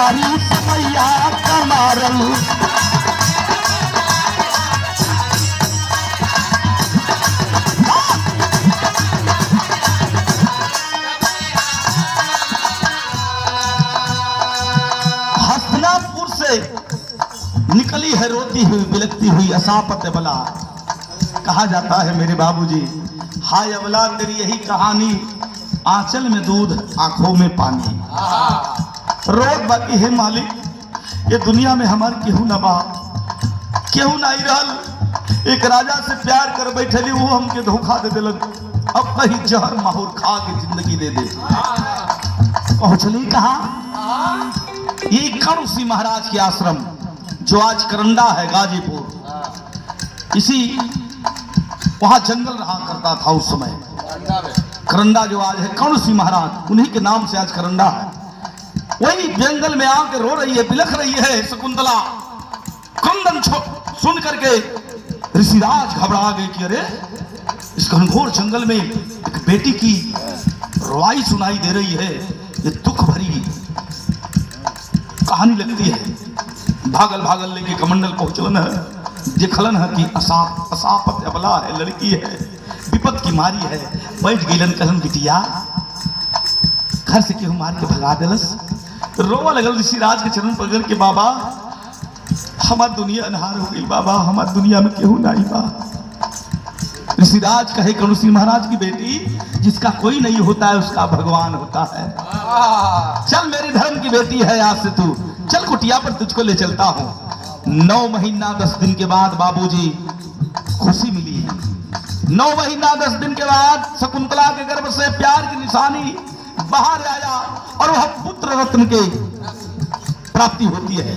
बेचारी समैया कमारल। हसनापुर से निकली है रोती हुई बिलखती हुई असापत अबला। कहा जाता है मेरे बाबूजी, हाय अबला तेरी यही कहानी, आंचल में दूध आंखों में पानी। रोज बाकी है मालिक, ये दुनिया में हमार केहू न बा, केहू नहीं रहल। एक राजा से प्यार कर बैठली, वो हमके धोखा दे दिलन। अब कहीं जहर माहौर खा के जिंदगी दे दे। पहुंचली कहा? ये कणसी महाराज के आश्रम, जो आज करंडा है गाजीपुर। इसी वहां जंगल रहा करता था उस समय। करंडा जो आज है कणसी महाराज, उन्हीं के नाम से आज करंडा है। वही जंगल में आके रो रही है, बिलख रही है शकुंतला। क्रंदन सुन करके ऋषिराज घबरा गए कि अरे इस घनघोर जंगल में एक बेटी की रुआई सुनाई दे रही है, ये दुख भरी कहानी लगती है। भागल भागल लेके कमंडल पहुंचलन है, देखलन है कि असापत अबला है, लड़की है, विपत की मारी है। बैठ गईलन, कहलन बिटिया घर से केहू मार के भगा देलस। रोवा लगल ऋषिराज के चरण पकड़ के, बाबा हमार दुनिया अनहार हो गई, बाबा हमार दुनिया में केहू नहीं बा। ऋषिराज कहे कणसी महाराज की बेटी, जिसका कोई नहीं होता है उसका भगवान होता है। चल मेरी धर्म की बेटी है, आज से तू चल, कुटिया पर तुझको ले चलता हूं। 9 महीना 10 दिन के बाद बाबूजी खुशी मिली है। 9 महीना 10 दिन के बाद शकुंतला के गर्भ से प्यार की निशानी बाहर आया और वह पुत्र रत्न के प्राप्ति होती है।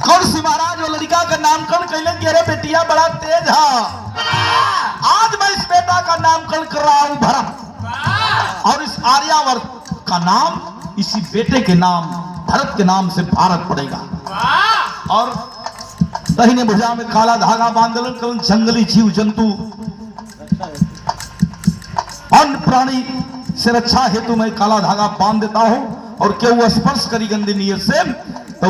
कणसी महाराज वो लड़का का नामकरण कैलन कि अरे बेटिया बड़ा तेज है, आज मैं इस बेटा का नामकरण कर रहा हूं भरत, और इस आर्यावर्त का नाम इसी बेटे के नाम भरत के नाम से भारत पड़ेगा। और दाहिने भुजा में काला धागा बांधलन, कल जंगली जीव जंतु अन्य प्राणी से रक्षा हेतु मैं काला धागा बांध देता हूं, और केहू स्पर्श करी गंदी नीयत से तो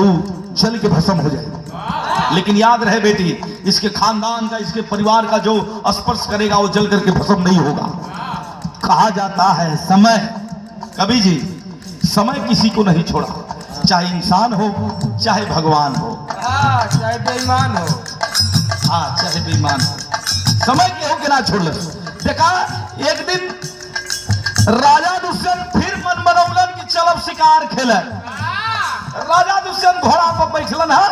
जल के भस्म हो जाए। लेकिन याद रहे बेटी, इसके खानदान का, इसके परिवार का जो स्पर्श करेगा वो जल करके भस्म नहीं होगा। कहा जाता है समय, कवि जी, समय किसी को नहीं छोड़ा, चाहे इंसान हो चाहे भगवान हो, चाहे बेईमान हो, हाँ चाहे बेईमान हो, समय केहू के ना छोड़ ले। देखा एक दिन राजा दुष्यंत फिर मन बनौलन कि चलब शिकार खेले। राजा दुष्यंत घोड़ा पर बैठलन है।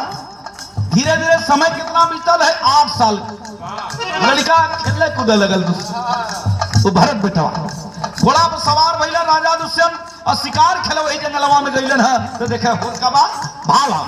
धीरे धीरे समय कितना बीतल है, 8 साल। लड़का खेलने कूदे लगल, तो भरत बेटवा घोड़ा पर सवार भइलन राजा दुष्यंत और शिकार खेले वही जंगलवा में गइलन है। तो देखे होत का बा भाला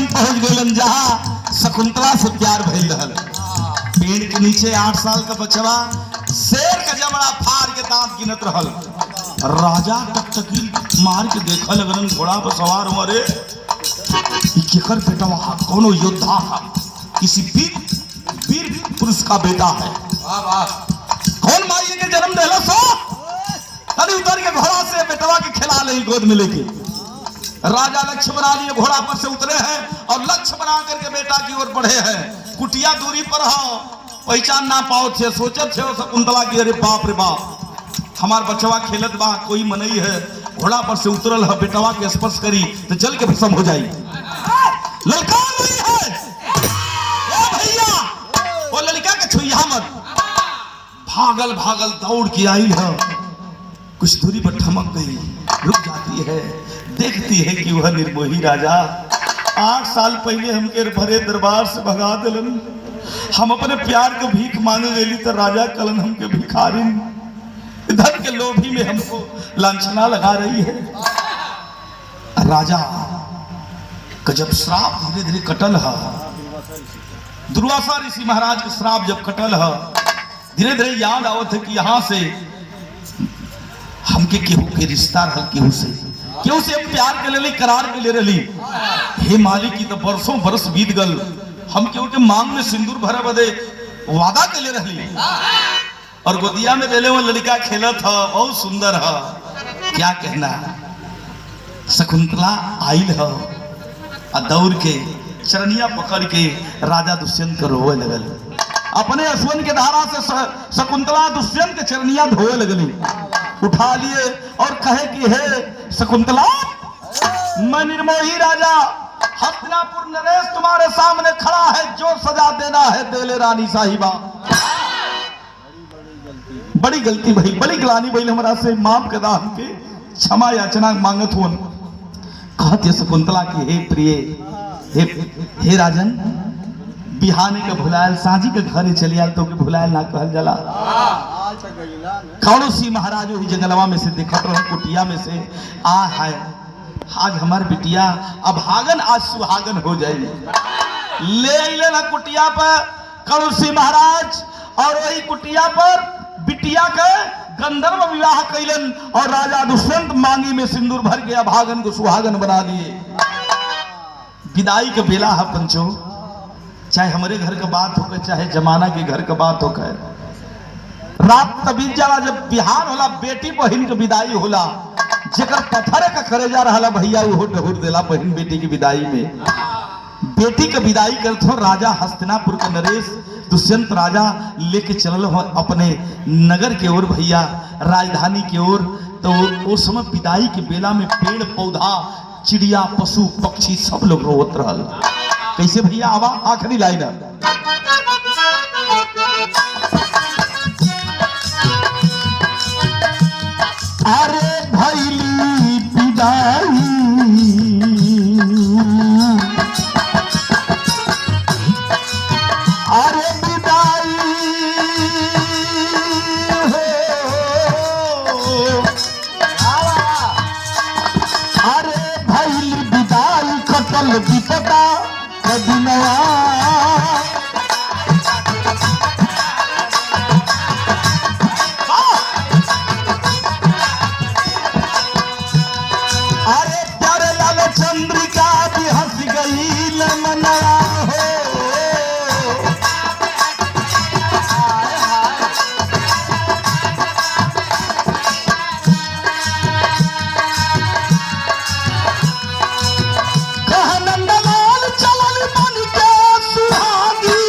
पहुंच गए जहां शकुंतला से प्यार भइल रहल। पेड़ के नीचे 8 साल का बचवा शेर का जबड़ा फाड़ के दांत गिनत रहल। राजा टकटकी मार के देखा लगन घोड़ा पर सवार हुआ, रे केकर बेटवा कोनो योद्धा था, किसी वीर पुरुष का बेटा है। तनी उतर के घोड़ा से बेटवा के खिला ले गोद में लेके। राजा लक्ष्य बना लिए, घोड़ा पर से उतरे हैं और लक्ष्य बना करके बेटा की ओर बढ़े हैं। कुटिया दूरी पर हो, पहचान ना पाओ थे, सोचत थे शकुंतला की अरे बाप रे बाप हमार बचवा खेलत बा, कोई मनई है। घोड़ा पर से उतरल है, बेटवा के स्पर्श करी तो जल के भस्म हो जाई। ललकार नहीं है ओ भैया, वो लड़का के छुइया मत। भागल भागल दौड़ के आई है, कुछ दूरी पर ठमक गई, रुक जाती है, देखती है कि वह निर्मोही राजा 8 साल पहले हमके भरे दरबार से भगा दिलन। हम अपने प्यार के भीख मांगे गई तो राजा कलन हमके भिखारिन धन के लोभी में हमको लांछना लगा रही है। राजा का जब श्राप धीरे धीरे कटल है, दुर्वासा ऋषि महाराज का श्राप जब कटल है, धीरे धीरे याद आवत है कि यहाँ से हमके केहू के रिश्ता रह, केहू से प्यार के ले करार के ले रही। हे मालिक की तो बरसों बरस बीत गल, हम केहू के मांग में सिंदूर भरा बदे वादा के ले रही और गोदिया में ले वो लड़का खेला था, बहुत सुंदर है, क्या कहना। शकुंतला आइल है और दौड़ के चरनिया पकड़ के राजा दुष्यंत को रोवे लगल। अपने अश्वन के धारा से शकुंतला दुष्यंत के चरनिया धोए लगली, उठा लिए और कहे कि हे शकुंतला, मैं निर्मोही राजा हस्तिनापुर नरेश तुम्हारे सामने खड़ा है, जो सजा देना है दे ले रानी साहिबा। बड़ी गलती भई, बड़ी गिलानी भई हमरा से, माफ कर दा हमके, क्षमा याचना मांगत हुन। कहत शकुंतला की हे प्रिय, हे राजन, बिहाने के भुलायल साझी के घरे चली आल तो के भुलायल ना कहल जाला। कौनो सी महाराज वही जंगलवा में से देखत रहो, कुटिया में से आ है आज हमार बिटिया अभागन आज सुहागन हो जाएगी। ले अइले ना कुटिया पर कौनो सी महाराज और वही कुटिया पर बिटिया के गंधर्व विवाह कैलन और राजा दुष्यंत मांगी में सिंदूर भर के अभागन को सुहागन बना दिए। विदाई के बेला है पंचो, चाहे हमारे घर का बात होकर चाहे जमाना के घर का बात होकर, रात तभी जाला जब बिहार होला, बेटी बहन के विदाई होला, जेकर पत्थर का करे जा रहा भैया वो डहुर देला बहन बेटी की विदाई में। बेटी के विदाई करते हो राजा हस्तिनापुर का नरेश दुष्यंत राजा लेके चलल हो अपने नगर के ओर, भैया राजधानी के ओर। तो उस समय विदाई के बेला में पेड़ पौधा चिड़िया पशु पक्षी सब लोग रोवत रहल। कैसे भैया, आवा आखिरी लाइन है। अरे भैली विदाई, अरे विदाई हो, अरे भैली विदाई कटल विपदा कदिनवा। अरे प्यारे लाल चंद्रिका भी हंस गई मनवा हो, कह नंदलाल चलल मन के सुहागी।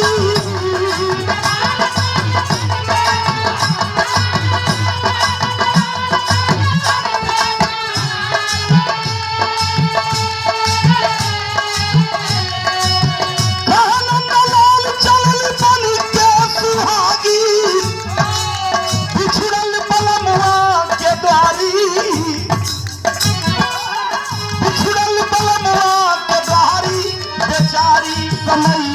समय